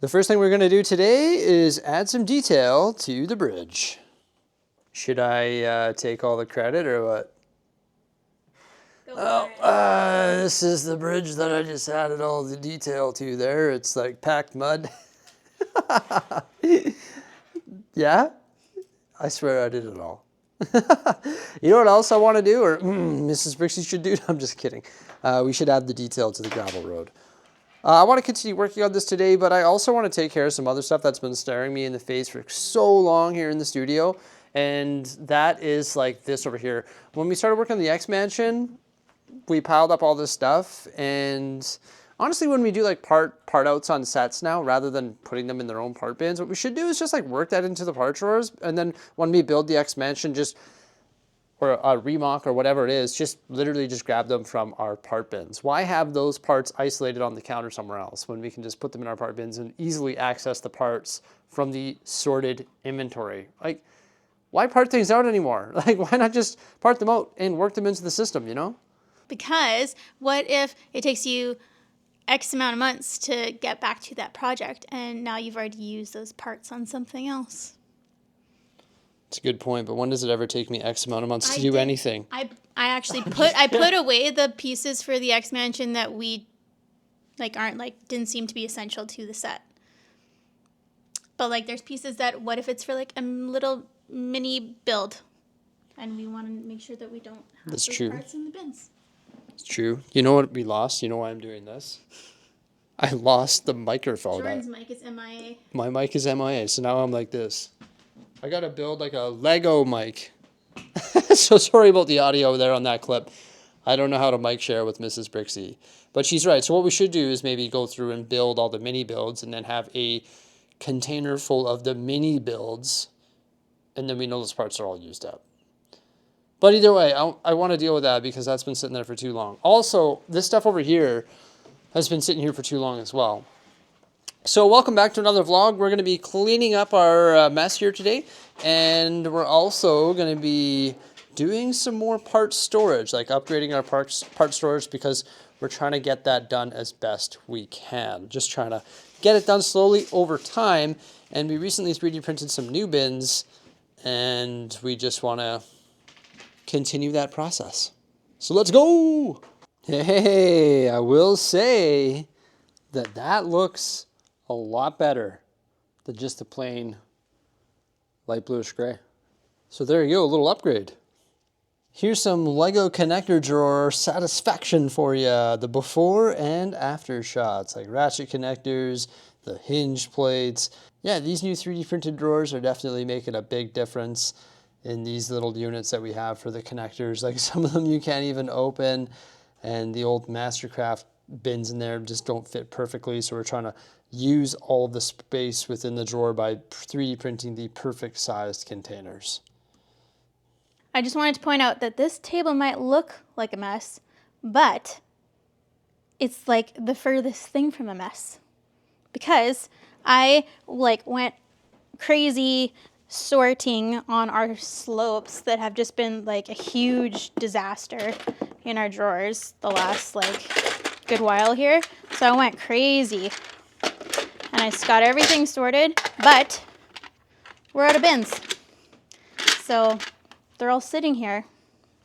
The first thing we're going to do today is add some detail to the bridge. Should I take all the credit or what? This is the bridge that I just added all the detail to there. It's like packed mud. Yeah? I swear I did it all. You know what else I want to do, or Mrs. Bricksie should do? I'm just kidding. We should add the detail to the gravel road. I want to continue working on this today, but I also want to take care of some other stuff that's been staring me in the face for so long here in the studio. And that is like this over here. When we started working on the X Mansion, we piled up all this stuff. And honestly, when we do like part outs on sets now, rather than putting them in their own part bins, what we should do is just like work that into the part drawers. And then when we build the X Mansion, or a remodel or whatever it is, just literally just grab them from our part bins. Why have those parts isolated on the counter somewhere else when we can just put them in our part bins and easily access the parts from the sorted inventory? Like, why part things out anymore? Like, why not just part them out and work them into the system, you know? Because what if it takes you X amount of months to get back to that project and now you've already used those parts on something else? It's a good point, but when does it ever take me X amount of months to do anything? I actually put away the pieces for the X Mansion that we didn't seem to be essential to the set. But like there's pieces that what if it's for like a little mini build and we want to make sure that we don't have those parts in the bins. It's true. You know what we lost? You know why I'm doing this? I lost the microphone. Jordan's mic is MIA. My mic is MIA, so now I'm like this. I gotta build like a Lego mic. So sorry about the audio there on that clip. I don't know how to mic share with Mrs. Bricksie. But she's right. So what we should do is maybe go through and build all the mini builds and then have a container full of the mini builds. And then we know those parts are all used up. But either way, I want to deal with that because that's been sitting there for too long. Also, this stuff over here has been sitting here for too long as well. So welcome back to another vlog. We're going to be cleaning up our mess here today. And we're also going to be doing some more part storage, like upgrading our part storage because we're trying to get that done as best we can. Just trying to get it done slowly over time. And we recently 3D printed some new bins and we just want to continue that process. So let's go! Hey, I will say that looks a lot better than just a plain light bluish gray. So there you go, a little upgrade. Here's some Lego connector drawer satisfaction for you. The before and after shots, like ratchet connectors, the hinge plates. Yeah, these new 3D printed drawers are definitely making a big difference in these little units that we have for the connectors. Like some of them you can't even open, and the old Mastercraft bins in there just don't fit perfectly. So we're trying to use all of the space within the drawer by 3D printing the perfect sized containers. I just wanted to point out that this table might look like a mess, but it's like the furthest thing from a mess. Because I went crazy sorting on our slopes that have just been like a huge disaster in our drawers the last good while here. So I went crazy and I just got everything sorted, but we're out of bins. So they're all sitting here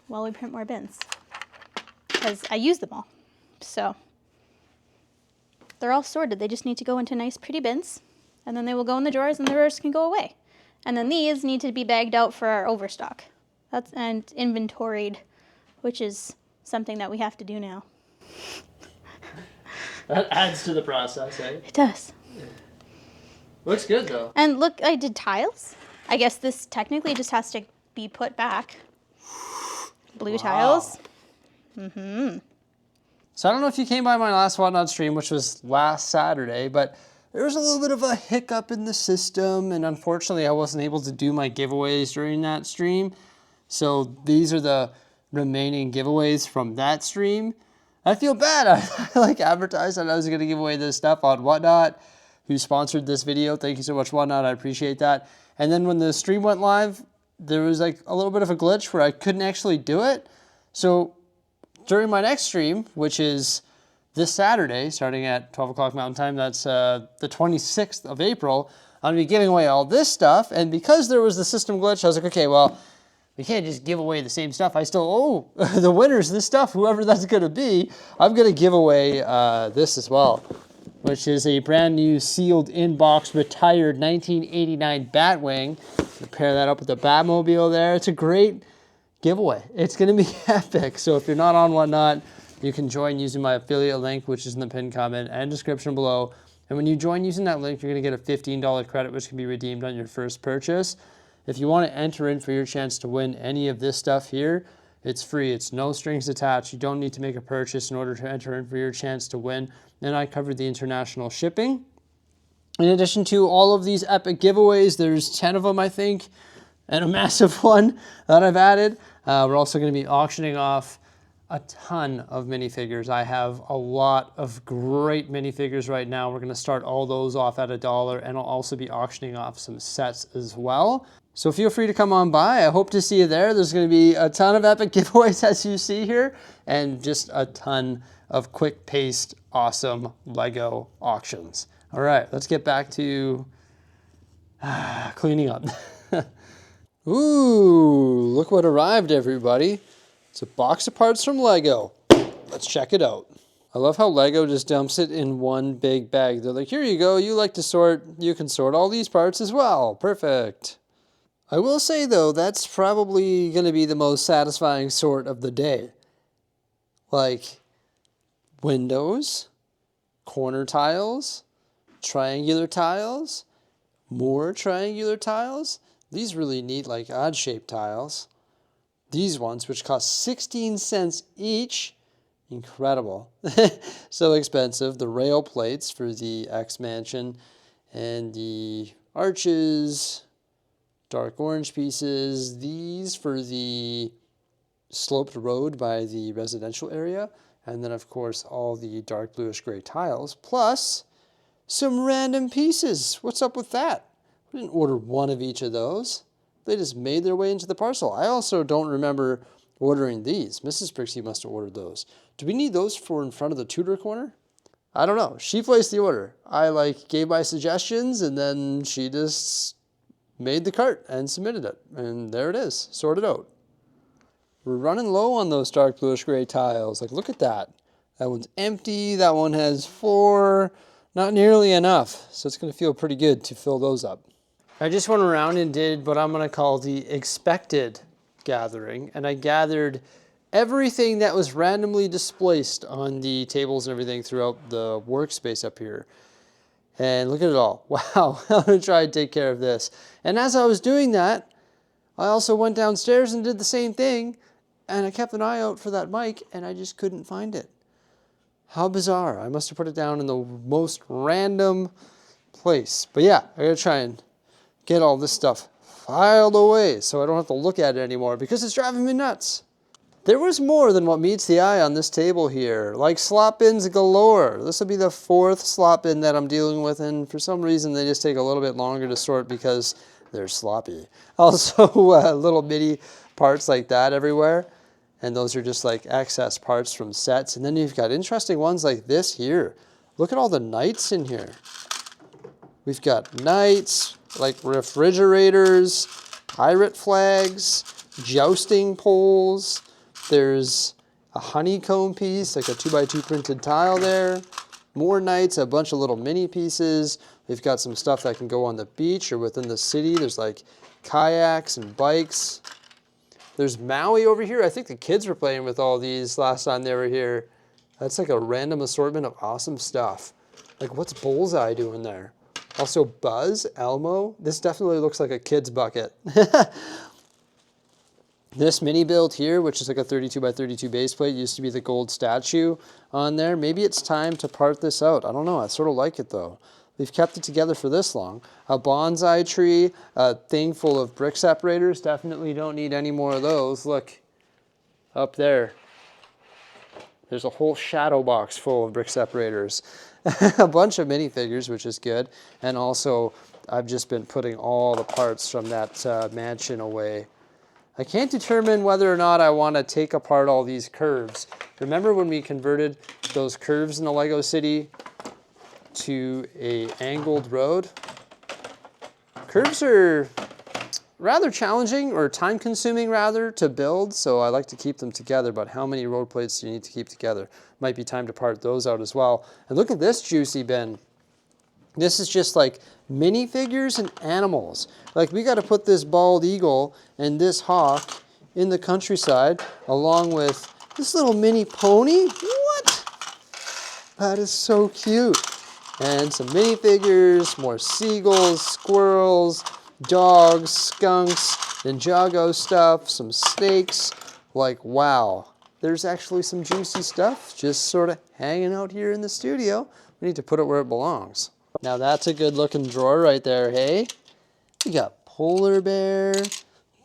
while we print more bins because I used them all. So they're all sorted. They just need to go into nice pretty bins and then they will go in the drawers and the drawers can go away. And then these need to be bagged out for our overstock. And inventoried, which is something that we have to do now. That adds to the process, eh? It does. Yeah. Looks good though. And look, I did tiles. I guess this technically just has to be put back. Blue tiles. Mm-hmm. So I don't know if you came by my last Whatnot stream, which was last Saturday, but there was a little bit of a hiccup in the system, and unfortunately I wasn't able to do my giveaways during that stream. So these are the remaining giveaways from that stream. I feel bad. I advertised that I was going to give away this stuff on Whatnot, who sponsored this video. Thank you so much, Whatnot. I appreciate that. And then when the stream went live, there was a little bit of a glitch where I couldn't actually do it. So during my next stream, which is this Saturday, starting at 12 o'clock Mountain Time, that's the 26th of April, I'm going to be giving away all this stuff. And because there was the system glitch, I was like, okay, well, we can't just give away the same stuff. I still owe the winners this stuff, whoever that's going to be. I'm going to give away this as well, which is a brand new sealed in-box retired 1989 Batwing. Pair that up with the Batmobile there. It's a great giveaway. It's going to be epic. So if you're not on Whatnot, you can join using my affiliate link, which is in the pinned comment and description below. And when you join using that link, you're going to get a $15 credit, which can be redeemed on your first purchase. If you want to enter in for your chance to win any of this stuff here, it's free. It's no strings attached. You don't need to make a purchase in order to enter in for your chance to win. And I covered the international shipping. In addition to all of these epic giveaways, there's 10 of them, I think, and a massive one that I've added. We're also going to be auctioning off a ton of minifigures. I have a lot of great minifigures right now. We're going to start all those off at $1, and I'll also be auctioning off some sets as well. So feel free to come on by. I hope to see you there. There's going to be a ton of epic giveaways as you see here, and just a ton of quick-paced, awesome Lego auctions. All right, let's get back to cleaning up. Ooh, look what arrived, everybody. It's a box of parts from Lego. Let's check it out. I love how Lego just dumps it in one big bag. They're like, here you go. You like to sort. You can sort all these parts as well. Perfect. I will say, though, that's probably going to be the most satisfying sort of the day. Like windows, corner tiles, triangular tiles, more triangular tiles. These really neat, like odd-shaped tiles. These ones, which cost 16 cents each, incredible. So expensive. The rail plates for the X Mansion and the arches, dark orange pieces. These for the sloped road by the residential area. And then, of course, all the dark bluish gray tiles, plus some random pieces. What's up with that? We didn't order one of each of those. They just made their way into the parcel. I also don't remember ordering these. Mrs. Bricksie must have ordered those. Do we need those for in front of the Tudor corner? I don't know. She placed the order. I gave my suggestions, and then she just made the cart and submitted it. And there it is, sorted out. We're running low on those dark bluish gray tiles. Look at that. That one's empty. That one has 4. Not nearly enough. So it's going to feel pretty good to fill those up. I just went around and did what I'm going to call the expected gathering. And I gathered everything that was randomly displaced on the tables and everything throughout the workspace up here. And look at it all. Wow, I'm going to try and take care of this. And as I was doing that, I also went downstairs and did the same thing. And I kept an eye out for that mic, and I just couldn't find it. How bizarre. I must have put it down in the most random place. But yeah, I got to try and get all this stuff filed away so I don't have to look at it anymore because it's driving me nuts. There was more than what meets the eye on this table here, like slop bins galore. This will be the 4th slop bin that I'm dealing with, and for some reason they just take a little bit longer to sort because they're sloppy. Also, little mini parts like that everywhere, and those are just like excess parts from sets. And then you've got interesting ones like this here. Look at all the knights in here. We've got knights, like refrigerators, pirate flags, jousting poles. There's a honeycomb piece, like a 2x2 printed tile there. More knights, a bunch of little mini pieces. We've got some stuff that can go on the beach or within the city. There's like kayaks and bikes. There's Maui over here. I think the kids were playing with all these last time they were here. That's like a random assortment of awesome stuff. Like, what's Bullseye doing there? Also Buzz, Elmo. This definitely looks like a kid's bucket. This mini build here, which is like a 32x32 base plate, used to be the gold statue on there. Maybe it's time to part this out. I don't know. I sort of like it though. We've kept it together for this long. A bonsai tree, a thing full of brick separators. Definitely don't need any more of those. Look, up there. There's a whole shadow box full of brick separators. A bunch of minifigures, which is good. And also, I've just been putting all the parts from that mansion away. I can't determine whether or not I want to take apart all these curves. Remember when we converted those curves in the Lego City to a angled road. Curves are rather challenging, or time consuming rather, to build, so I like to keep them together, but how many road plates do you need to keep together? Might be time to part those out as well. And look at this juicy bin. This is just like minifigures and animals. Like, we got to put this bald eagle and this hawk in the countryside along with this little mini pony. What? That is so cute. And some minifigures, more seagulls, squirrels, dogs, skunks, Ninjago stuff, some snakes. Like, wow. There's actually some juicy stuff just sort of hanging out here in the studio. We need to put it where it belongs. Now that's a good looking drawer right there, hey? We got polar bear,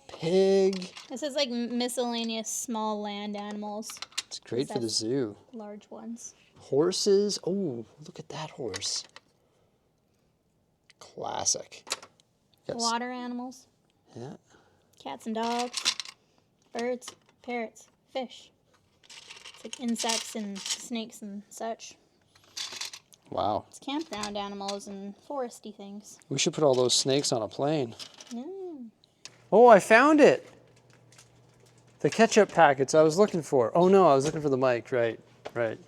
pig. This is like miscellaneous small land animals. It's great for the zoo. Large ones. Horses. Oh, look at that horse. Classic. Water animals. Yeah. Cats and dogs. Birds, parrots, fish. It's like insects and snakes and such. Wow. It's campground animals and foresty things. We should put all those snakes on a plane. Mm. Oh, I found it. The ketchup packets I was looking for. Oh no, I was looking for the mic. Right, right.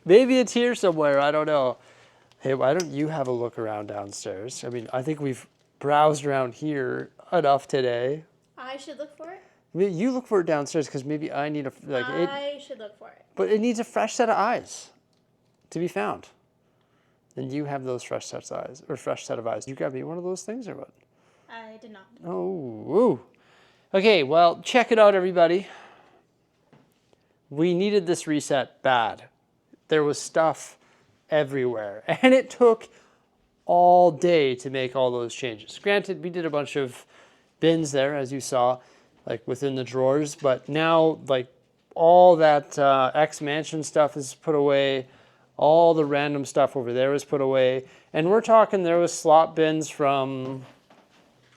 Maybe it's here somewhere. I don't know. Hey, why don't you have a look around downstairs? I mean, I think we've browsed around here enough today. I should look for it? Maybe you look for it downstairs because maybe I need a... like. I should look for it. But it needs a fresh set of eyes to be found. And you have those fresh sets of eyes, or fresh set of eyes. You got me one of those things or what? I did not. Oh, woo. Okay, well, check it out, everybody. We needed this reset bad. There was stuff everywhere, and it took all day to make all those changes. Granted, we did a bunch of bins there, as you saw, like within the drawers, but now, like, all that X-Mansion stuff is put away. All the random stuff over there was put away. And we're talking there was slop bins from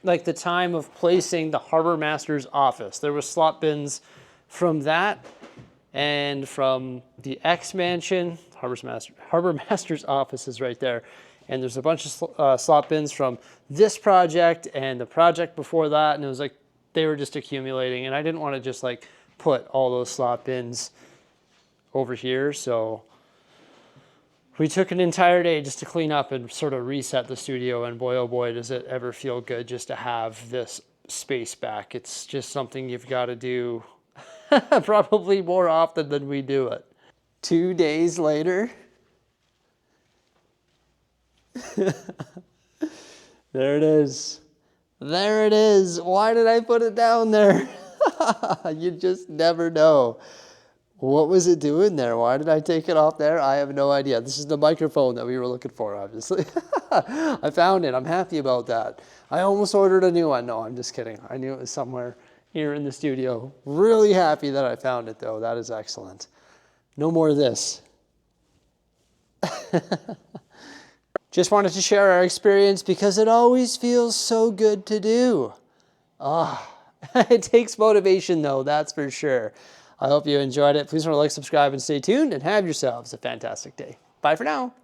like the time of placing the harbor master's office. There was slop bins from that and from the X-Mansion. Harbor master's office is right there. And there's a bunch of slop bins from this project and the project before that. And it was like they were just accumulating. And I didn't want to just like put all those slop bins over here. So we took an entire day just to clean up and sort of reset the studio, and boy, oh boy, does it ever feel good just to have this space back. It's just something you've got to do probably more often than we do it. 2 days later. There it is. There it is. Why did I put it down there? You just never know. What was it doing there? Why did I take it off there? I have no idea. This is the microphone that we were looking for, obviously. I found it. I'm happy about that. I almost ordered a new one. No, I'm just kidding. I knew it was somewhere here in the studio. Really happy that I found it, though. That is excellent. No more of this. Just wanted to share our experience because it always feels so good to do. It takes motivation, though, that's for sure. I hope you enjoyed it. Please remember to like, subscribe, and stay tuned, and have yourselves a fantastic day. Bye for now.